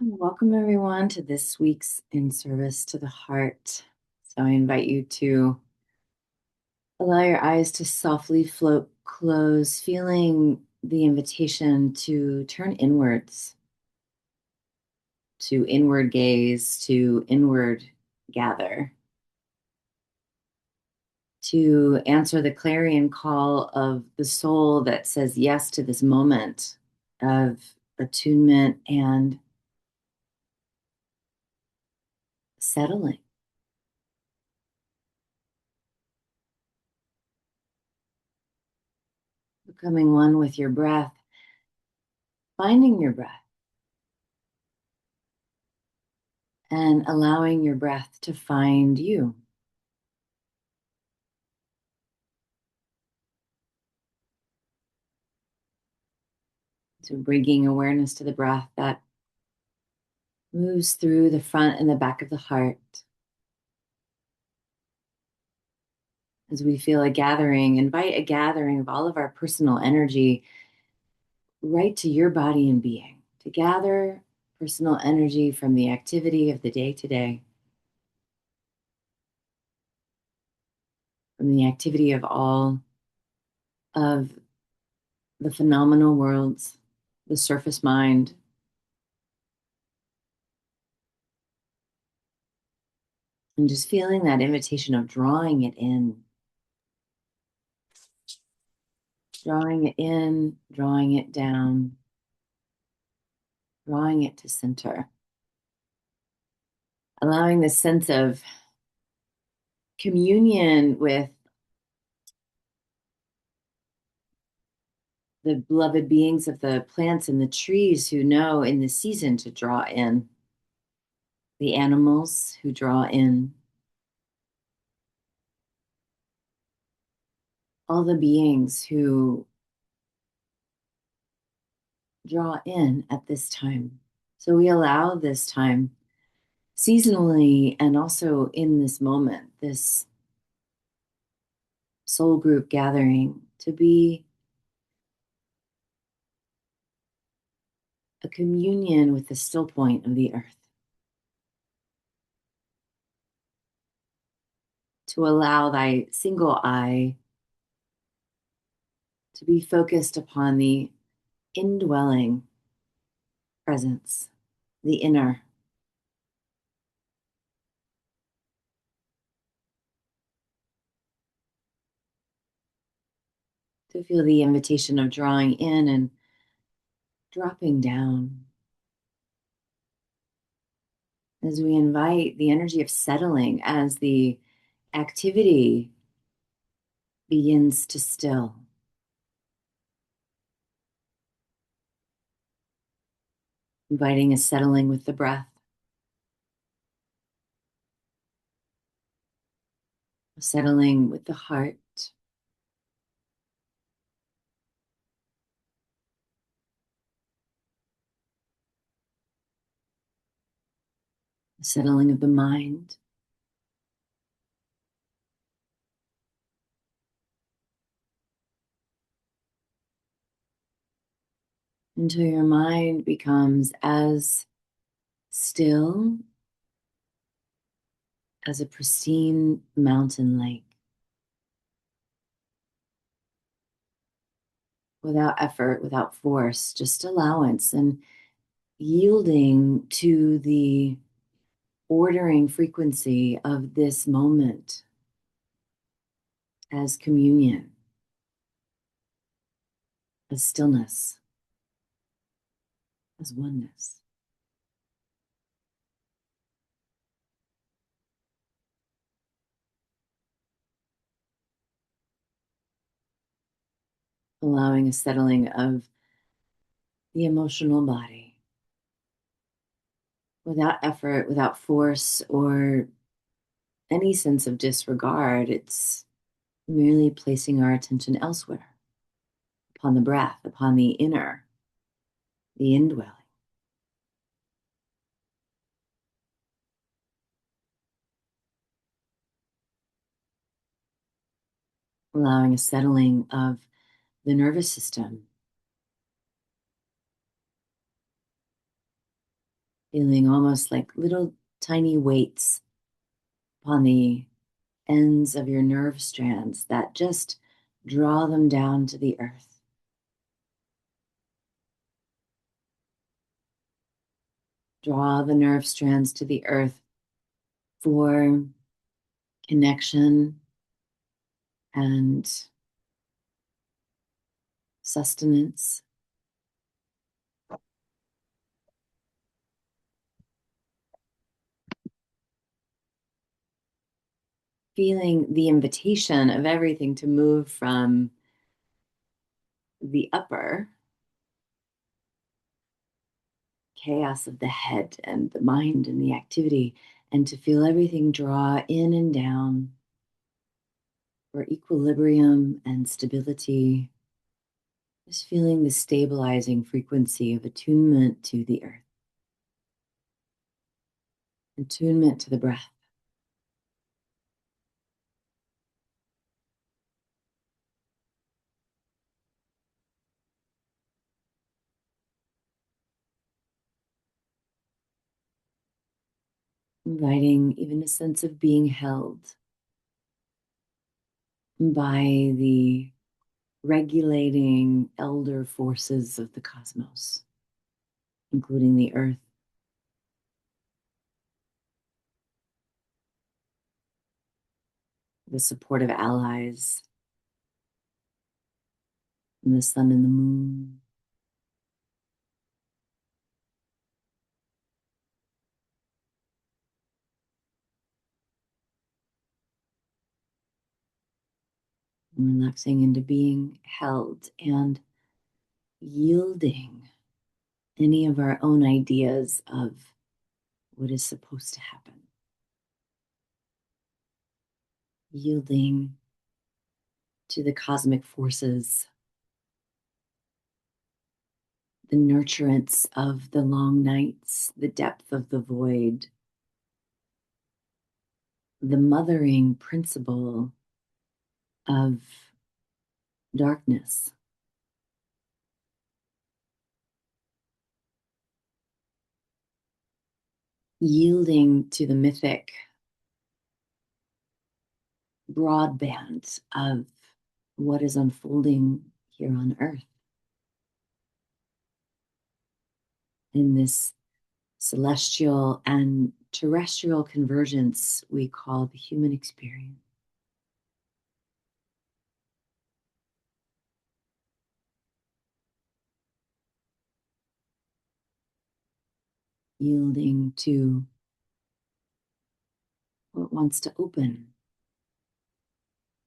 Welcome, everyone, to this week's In Service to the Heart. So, I invite you to allow your eyes to softly float close, feeling the invitation to turn inwards, to inward gaze, to inward gather, to answer the clarion call of the soul that says yes to this moment of attunement and settling. Becoming one with your breath, finding your breath, and allowing your breath to find you. So, bringing awareness to the breath that moves through the front and the back of the heart. As we feel a gathering, invite a gathering of all of our personal energy right to your body and being, to gather personal energy from the activity of the day today, from the activity of all of the phenomenal worlds, the surface mind, and just feeling that invitation of drawing it in, drawing it in, drawing it down, drawing it to center, allowing this sense of communion with the beloved beings of the plants and the trees who know in the season to draw in, the animals who draw in, all the beings who draw in at this time. So we allow this time seasonally and also in this moment, this soul group gathering, to be a communion with the still point of the earth. To allow thy single eye to be focused upon the indwelling presence, the inner. To feel the invitation of drawing in and dropping down. As we invite the energy of settling as the activity begins to still. Inviting a settling with the breath. A settling with the heart. A settling of the mind. Until your mind becomes as still as a pristine mountain lake. Without effort, without force, just allowance and yielding to the ordering frequency of this moment as communion, as stillness, as oneness. Allowing a settling of the emotional body without effort, without force, or any sense of disregard. It's merely placing our attention elsewhere, upon the breath, upon the inner, the indwelling. Allowing a settling of the nervous system, feeling almost like little tiny weights upon the ends of your nerve strands that just draw them down to the earth. Draw the nerve strands to the earth for connection and sustenance. Feeling the invitation of everything to move from the upper chaos of the head and the mind and the activity, and to feel everything draw in and down for equilibrium and stability. Just feeling the stabilizing frequency of attunement to the earth, attunement to the breath. Inviting even a sense of being held by the regulating elder forces of the cosmos, including the earth, the supportive allies, and the sun and the moon. Relaxing into being held and yielding any of our own ideas of what is supposed to happen. Yielding to the cosmic forces, the nurturance of the long nights, the depth of the void, the mothering principle of darkness. Yielding to the mythic broadband of what is unfolding here on earth in this celestial and terrestrial convergence we call the human experience. Yielding to what wants to open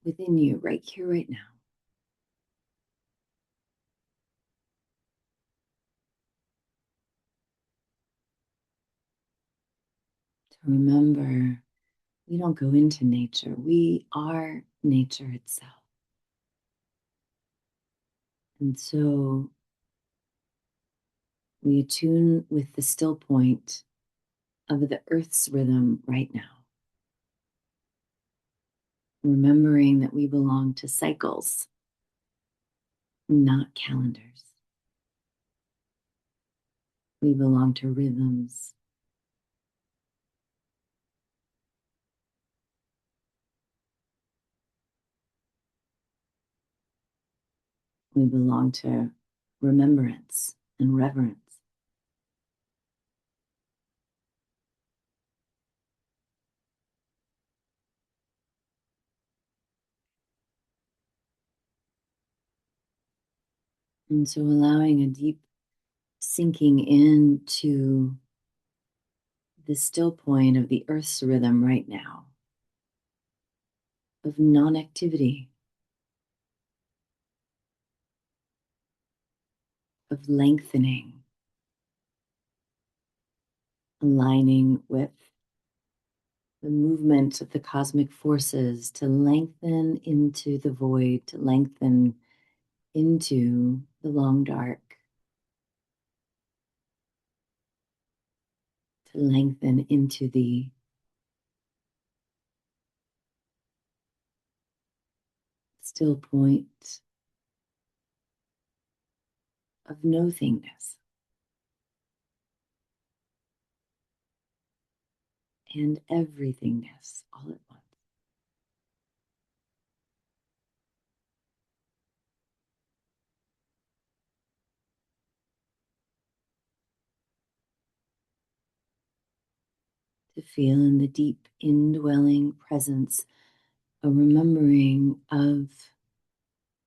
within you right here, right now. To remember, we don't go into nature, we are nature itself. And so we attune with the still point of the earth's rhythm right now. Remembering that we belong to cycles, not calendars. We belong to rhythms. We belong to remembrance and reverence. And so allowing a deep sinking into the still point of the earth's rhythm right now, of non-activity, of lengthening, aligning with the movement of the cosmic forces to lengthen into the void, to lengthen into the long dark, to lengthen into the still point of nothingness. and everythingness all at once. To feel in the deep indwelling presence, a remembering of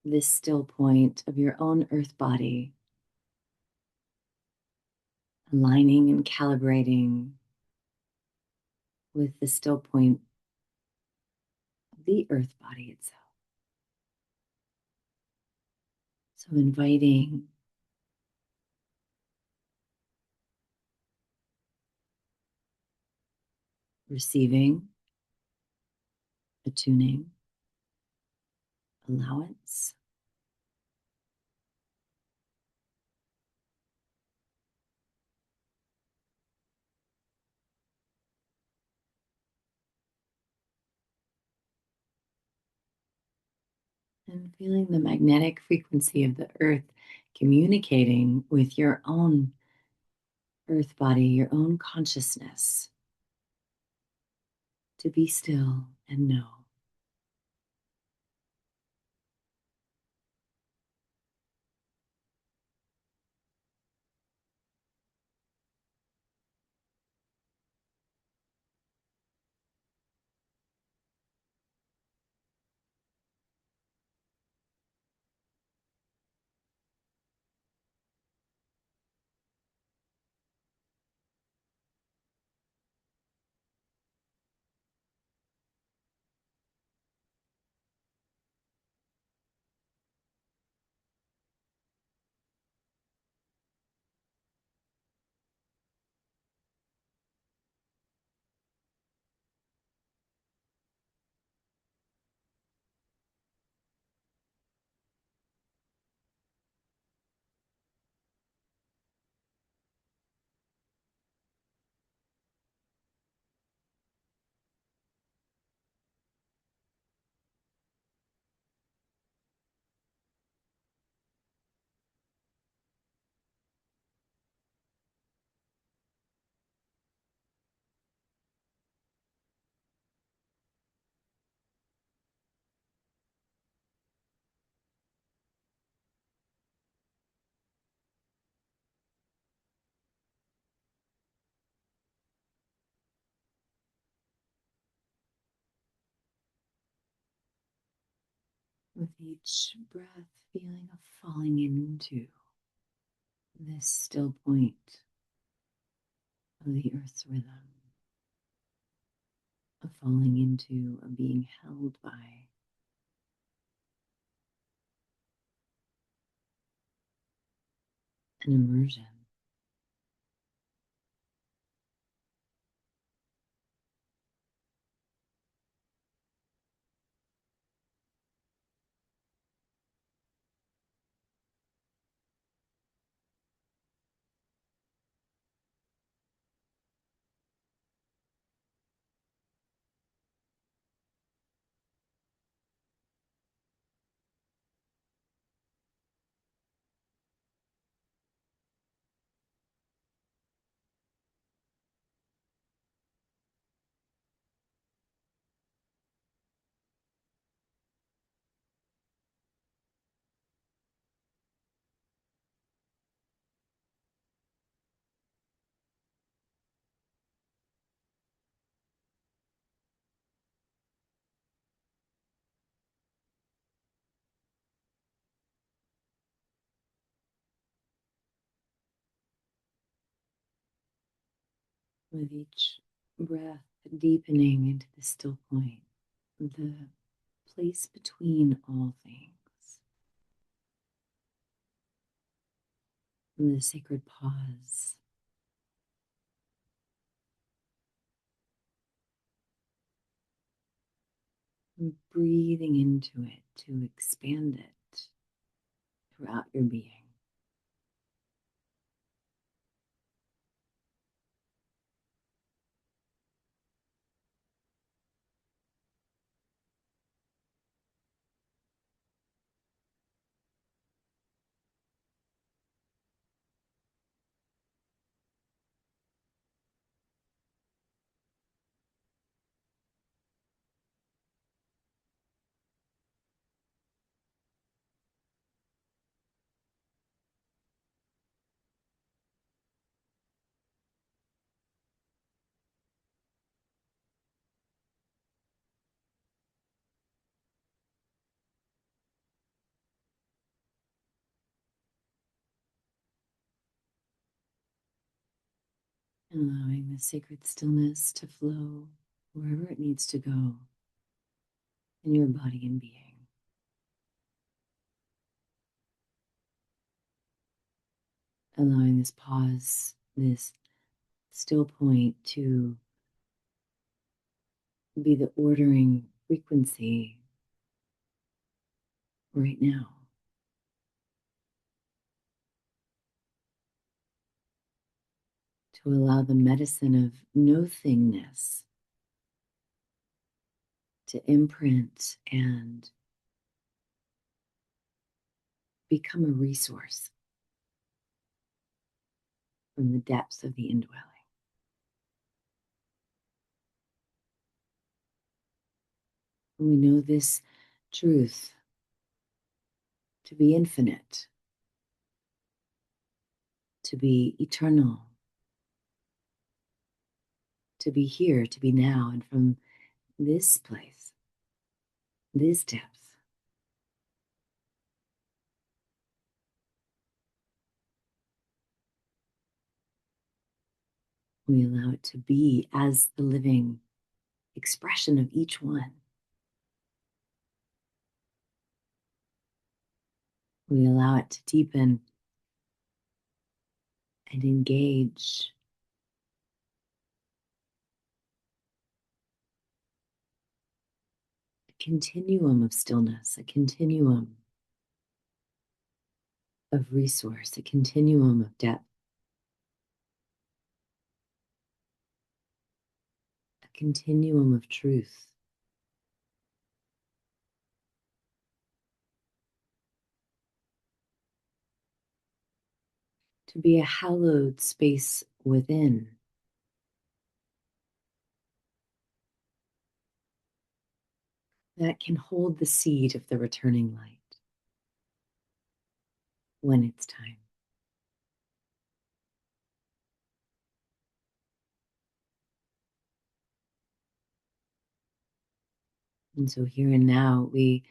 this still point of your own earth body, aligning and calibrating with the still point of the earth body itself. So inviting receiving, attuning, allowance, and feeling the magnetic frequency of the earth communicating with your own earth body, your own consciousness, to be still and know. With each breath, feeling of falling into this still point of the earth's rhythm, of falling into a being held by an immersion. With each breath, deepening into the still point, the place between all things, the sacred pause, and breathing into it to expand it throughout your being. allowing the sacred stillness to flow wherever it needs to go in your body and being. Allowing this pause, this still point to be the ordering frequency right now. To allow the medicine of no thingness to imprint and become a resource from the depths of the indwelling. And we know this truth to be infinite, to be eternal, to be here, to be now, and from this place, this depth, we allow it to be as the living expression of each one. We allow it to deepen and engage a continuum of stillness, a continuum of resource, a continuum of depth, a continuum of truth. To be a hallowed space within. That can hold the seed of the returning light when it's time. And so here and now, we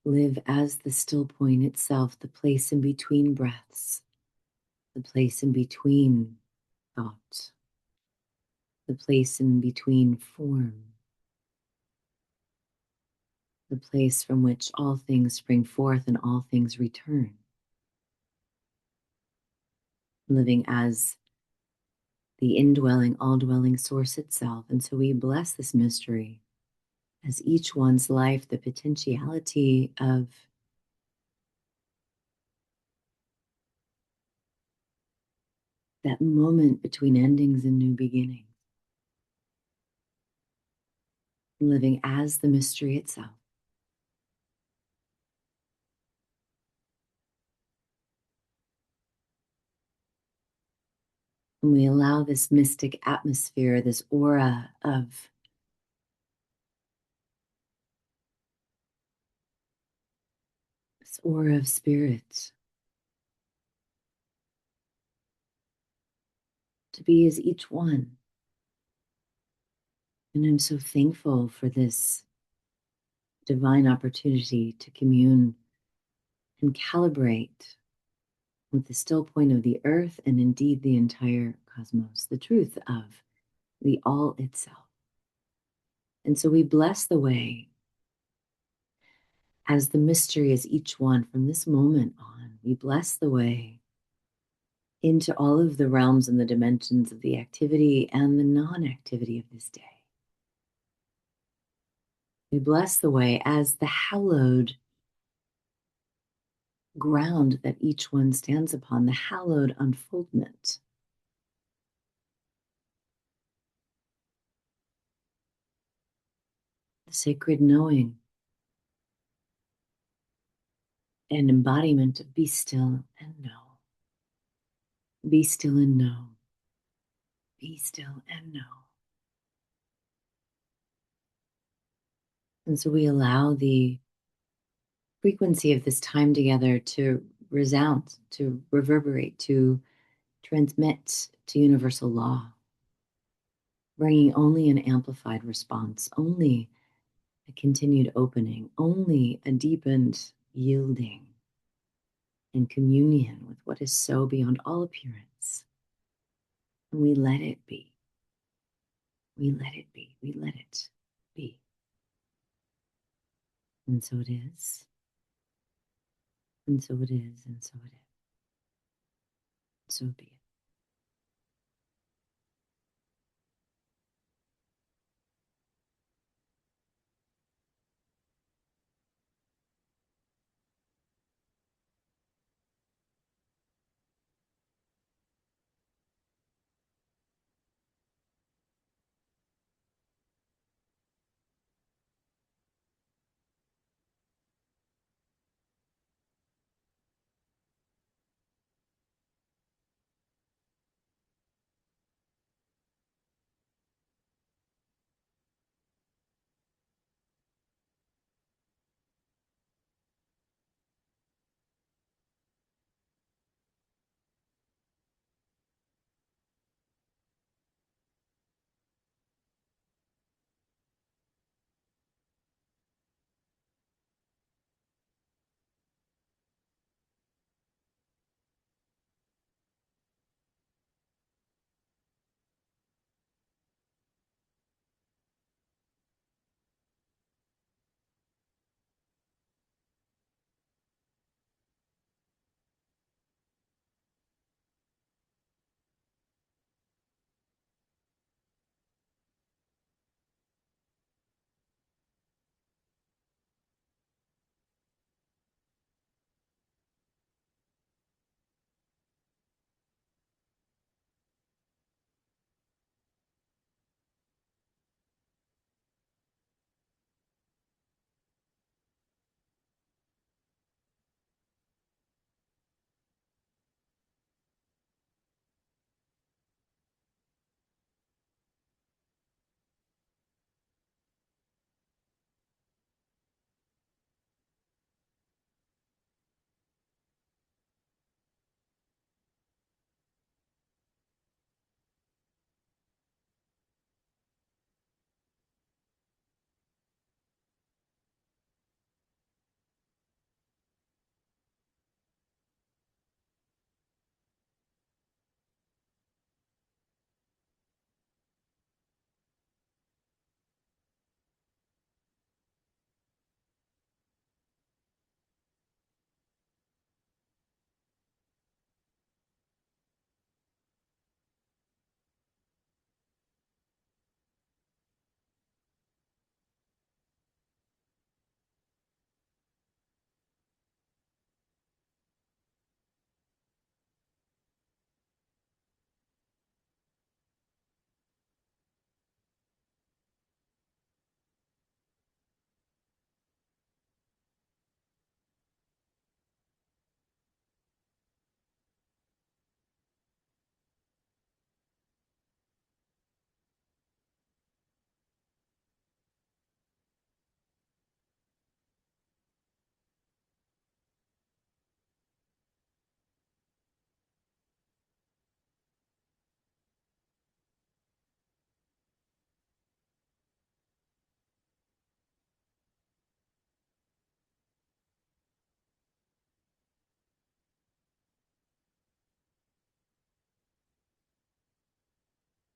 live as the still point itself, the place in between breaths, the place in between thought, the place in between form, the place from which all things spring forth and all things return. Living as the indwelling, all-dwelling source itself. And so we bless this mystery as each one's life, the potentiality of that moment between endings and new beginnings. Living as the mystery itself. And we allow this mystic atmosphere, this aura of spirit to be as each one. And I'm so thankful for this divine opportunity to commune and calibrate with the still point of the earth and indeed the entire cosmos, the truth of the all itself. And so we bless the way as the mystery is each one from this moment on. We bless the way into all of the realms and the dimensions of the activity and the non-activity of this day. We bless the way as the hallowed ground that each one stands upon, the hallowed unfoldment. The sacred knowing and embodiment of be still and know. Be still and know. Be still and know. And so we allow the frequency of this time together to resound, to reverberate, to transmit to universal law, bringing only an amplified response, only a continued opening, only a deepened yielding and communion with what is so beyond all appearance. And we let it be. We let it be. We let it be. And so it is. And so it is. And so it is. So be it.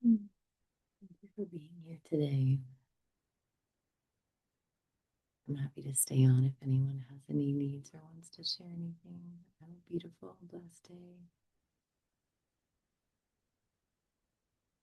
Mm. Thank you for being here today. I'm happy to stay on if anyone has any needs or wants to share anything. Have a beautiful, blessed day.